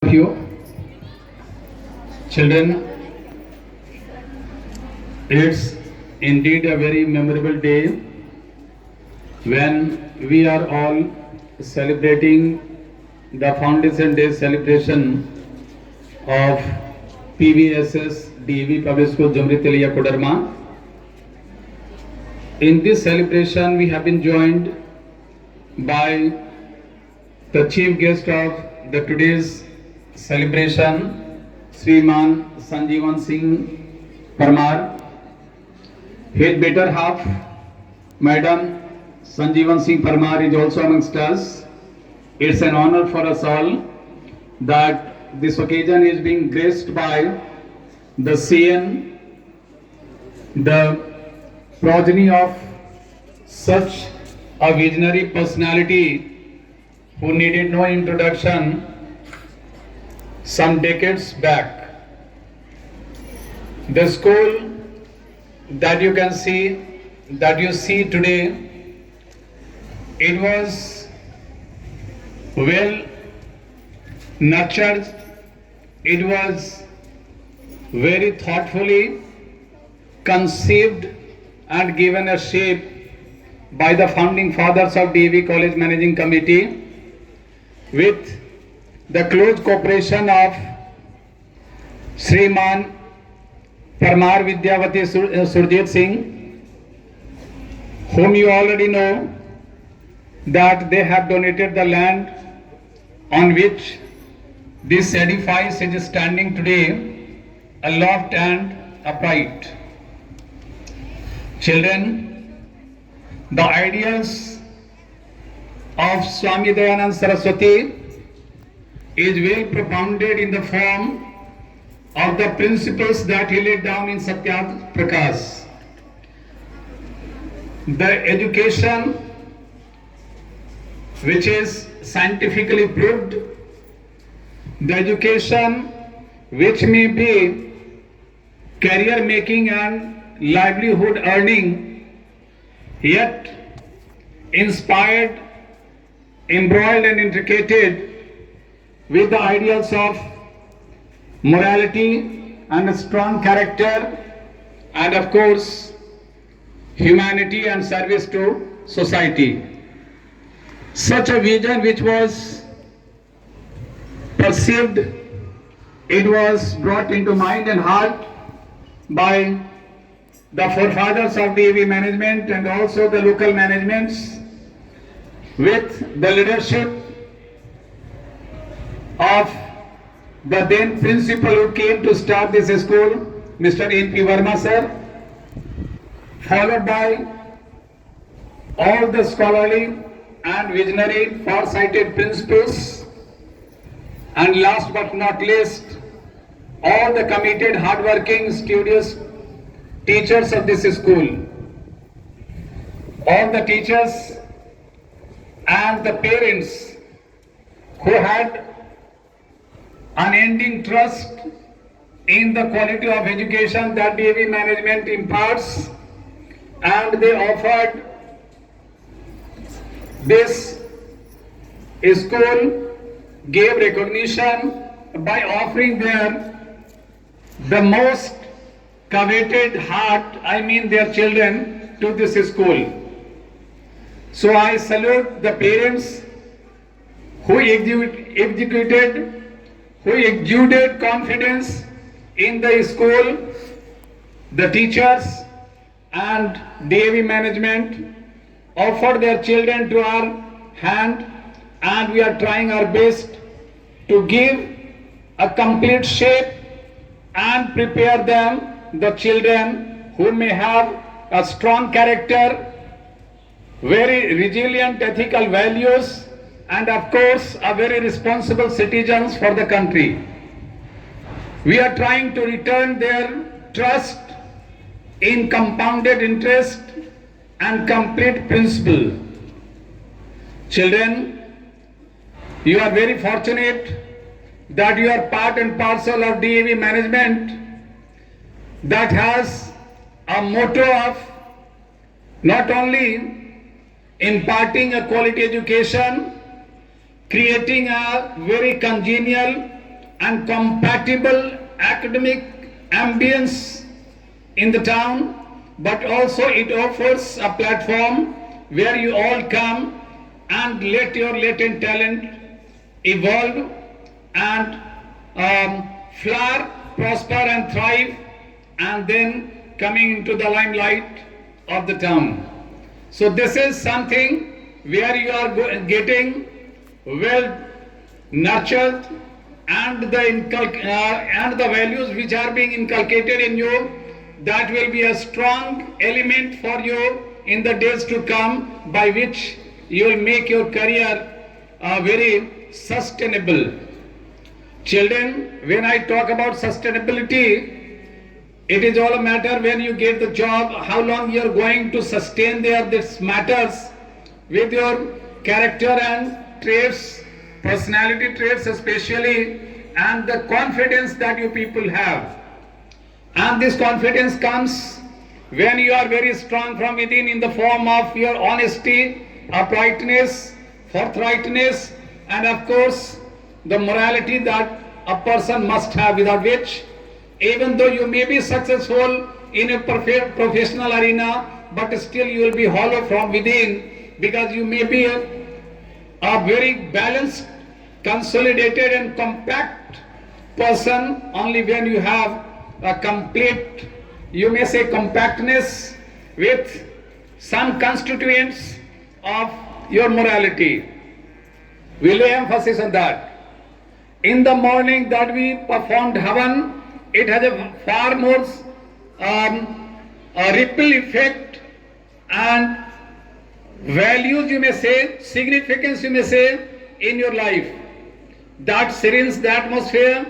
You children, it's indeed a very memorable day when we are all celebrating the Foundation Day celebration of PVSS DV Public School Jumri Telia Kodarma. In this celebration, we have been joined by the chief guest of the today's celebration, Sriman Sanjeevan Singh Parmar. His better half, Madam Sanjeevan Singh Parmar, is also amongst us. It's an honor for us all that this occasion is being graced by the CN, the progeny of such a visionary personality who needed no introduction some decades back. The school that you see today, it was well nurtured, it was very thoughtfully conceived and given a shape by the founding fathers of DAV College Managing Committee with the close cooperation of Sriman Parmar Vidyavati Surjit Singh, whom you already know that they have donated the land on which this edifice is standing today aloft and upright. Children, the ideals of Swami Dayanand Saraswati is well propounded in the form of the principles that he laid down in Satya Prakash. The education which is scientifically proved, the education which may be career making and livelihood earning, yet inspired, embroiled and intricated with the ideals of morality and a strong character, and of course humanity and service to society. Such a vision which was perceived, it was brought into mind and heart by the forefathers of DAV management and also the local managements with the leadership of the then principal who came to start this school, Mr. N.P. Verma sir, followed by all the scholarly and visionary far-sighted principals, and last but not least, all the committed, hard-working, studious teachers of this school. All the teachers and the parents who had unending trust in the quality of education that DAV management imparts, and they offered this school, gave recognition by offering the most coveted heart, I mean their children, to this school. So I salute the parents who exuded confidence in the school, the teachers and DAV management offered their children to our hand, and we are trying our best to give a complete shape and prepare them, the children who may have a strong character, very resilient ethical values, and of course are very responsible citizens for the country. We are trying to return their trust in compounded interest and complete principle. Children, you are very fortunate that you are part and parcel of DAV management that has a motto of not only imparting a quality education, creating a very congenial and compatible academic ambience in the town, but also it offers a platform where you all come and let your latent talent evolve and flower, prosper and thrive, and then coming into the limelight of the town. So this is something where you are getting well nurtured, and the values which are being inculcated in you, that will be a strong element for you in the days to come, by which you will make your career very sustainable. Children, when I talk about sustainability, it is all a matter when you get the job, how long you are going to sustain there. This matters with your character and traits, personality traits especially, and the confidence that you people have. And this confidence comes when you are very strong from within in the form of your honesty, uprightness, forthrightness, and of course the morality that a person must have, without which, even though you may be successful in a professional arena, but still you will be hollow from within, because you may be a very balanced, consolidated and compact person only when you have a complete, you may say, compactness with some constituents of your morality. We lay emphasis on that. In the morning that we performed Havan, it has a far more ripple effect and values, you may say, significance, you may say, in your life. That serenes the atmosphere,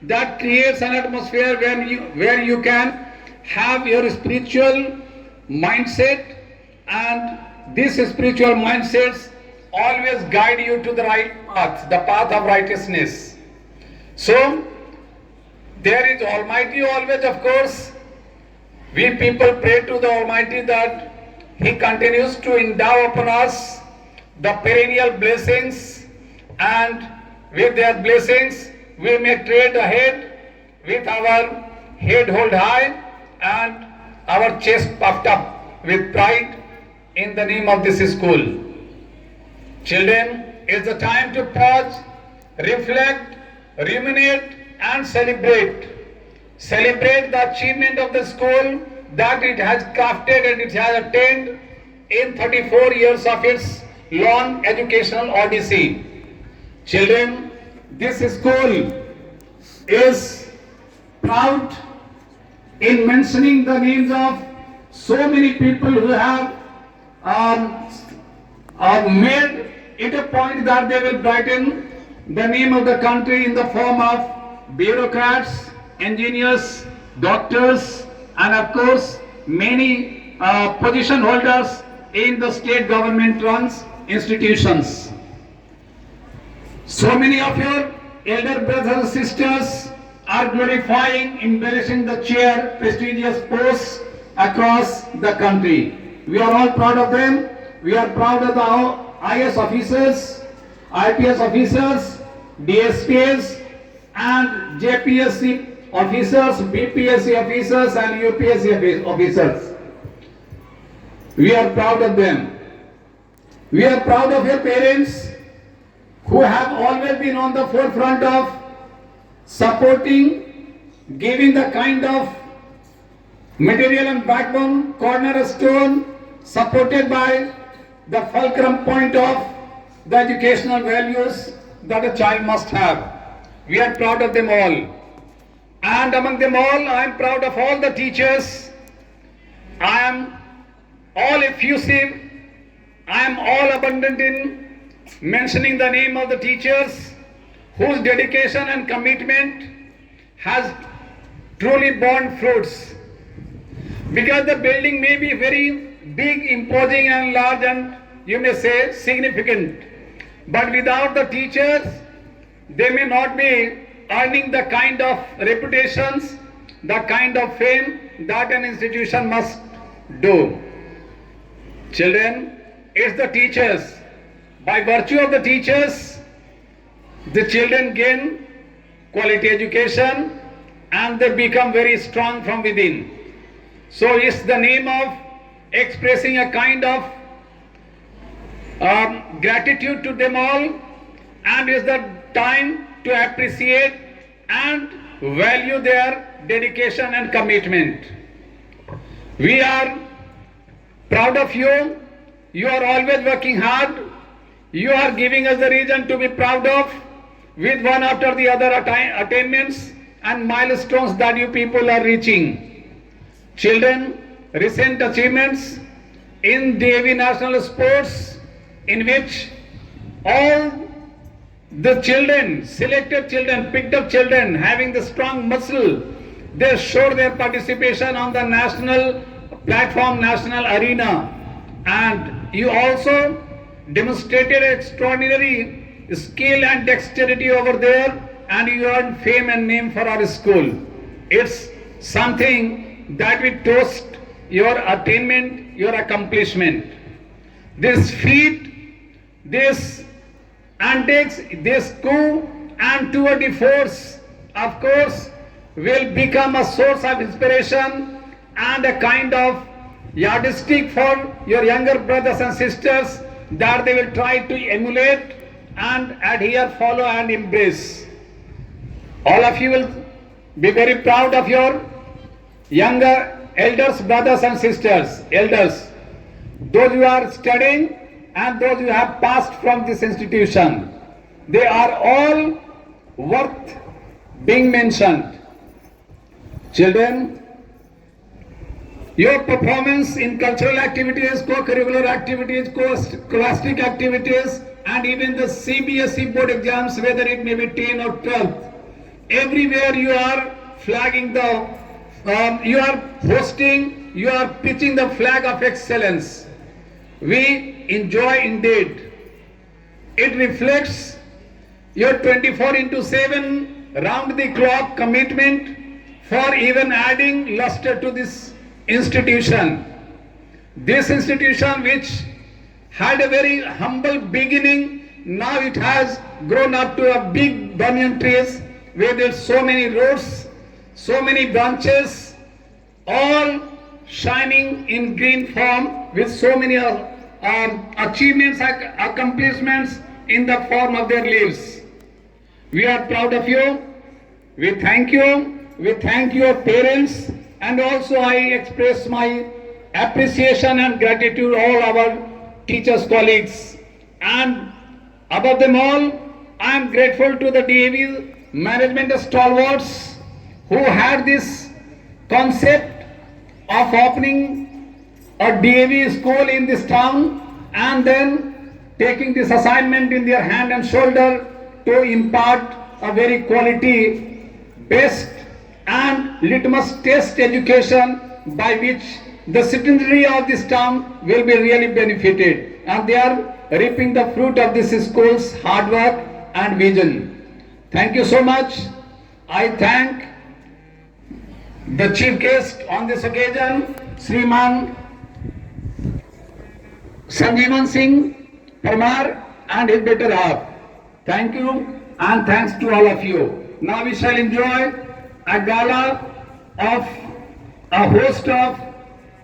that creates an atmosphere where you can have your spiritual mindset, and these spiritual mindsets always guide you to the right path, the path of righteousness. So there is Almighty always, of course. We people pray to the Almighty that He continues to endow upon us the perennial blessings, and with their blessings we may tread ahead with our head held high and our chest puffed up with pride in the name of this school. Children, it's the time to pause, reflect, ruminate and celebrate. Celebrate the achievement of the school that it has crafted and it has attained in 34 years of its long educational odyssey. Children, this school is proud in mentioning the names of so many people who have made it a point that they will brighten the name of the country in the form of bureaucrats, engineers, doctors, and of course many position holders in the state government runs institutions. So many of your elder brothers and sisters are glorifying, embellishing the chair, prestigious posts across the country. We are all proud of them. We are proud of the IS officers, IPS officers, DSPs and JPSC officers, BPSC officers and UPSC officers. We are proud of them. We are proud of your parents who have always been on the forefront of supporting, giving the kind of material and backbone, cornerstone, supported by the fulcrum point of the educational values that a child must have. We are proud of them all. And among them all, I am proud of all the teachers. I am all effusive. I am all abundant in mentioning the name of the teachers whose dedication and commitment has truly borne fruits. Because the building may be very big, imposing and large and you may say significant, but without the teachers they may not be earning the kind of reputations, the kind of fame that an institution must do. Children, it's the teachers. By virtue of the teachers, the children gain quality education, and they become very strong from within. So it's the name of expressing a kind of gratitude to them all, and it's the time to appreciate and value their dedication and commitment. We are proud of you. You are always working hard. You are giving us the reason to be proud of, with one after the other attainments and milestones that you people are reaching. Children, recent achievements in DAV National Sports, in which all the children, selected children, picked up children having the strong muscle, they showed their participation on the national platform, national arena, and you also demonstrated extraordinary skill and dexterity over there, and you earned fame and name for our school. It's something that we toast your attainment, your accomplishment. This feat, this antics, this coup and tour de force, of course, will become a source of inspiration and a kind of yardstick for your younger brothers and sisters that they will try to emulate and adhere, follow and embrace. All of you will be very proud of your younger elders, brothers and sisters, elders, those who are studying and those who have passed from this institution. They are all worth being mentioned. Children, your performance in cultural activities, co-curricular activities, co-scholastic activities, and even the CBSE board exams, whether it may be 10 or 12, everywhere you are flagging the, you are hosting, you are pitching the flag of excellence. We enjoy indeed. It reflects your 24/7 round-the-clock commitment for even adding luster to this institution. This institution, which had a very humble beginning, now it has grown up to a big banyan trees where there's so many roots, so many branches, all shining in green form with so many achievements, accomplishments in the form of their leaves. We are proud of you. We thank you. We thank your parents, and also I express my appreciation and gratitude to all our teachers, colleagues. And above them all, I am grateful to the DAV management stalwarts who had this concept of opening a DAV school in this town and then taking this assignment in their hand and shoulder to impart a very quality, best and litmus test education by which the citizenry of this town will be really benefited, and they are reaping the fruit of this school's hard work and vision. Thank you so much. I thank the chief guest on this occasion, Sriman Sanjeevan Singh Parmar and his better half. Thank you, and thanks to all of you. Now we shall enjoy a gala of a host of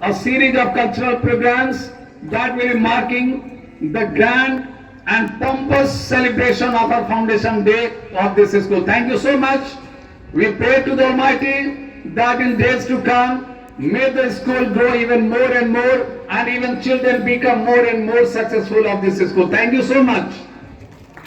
a series of cultural programs that will be marking the grand and pompous celebration of our foundation day of this school. Thank you so much. We pray to the Almighty that in days to come, may the school grow even more and more, and even children become more and more successful of this school. Thank you so much.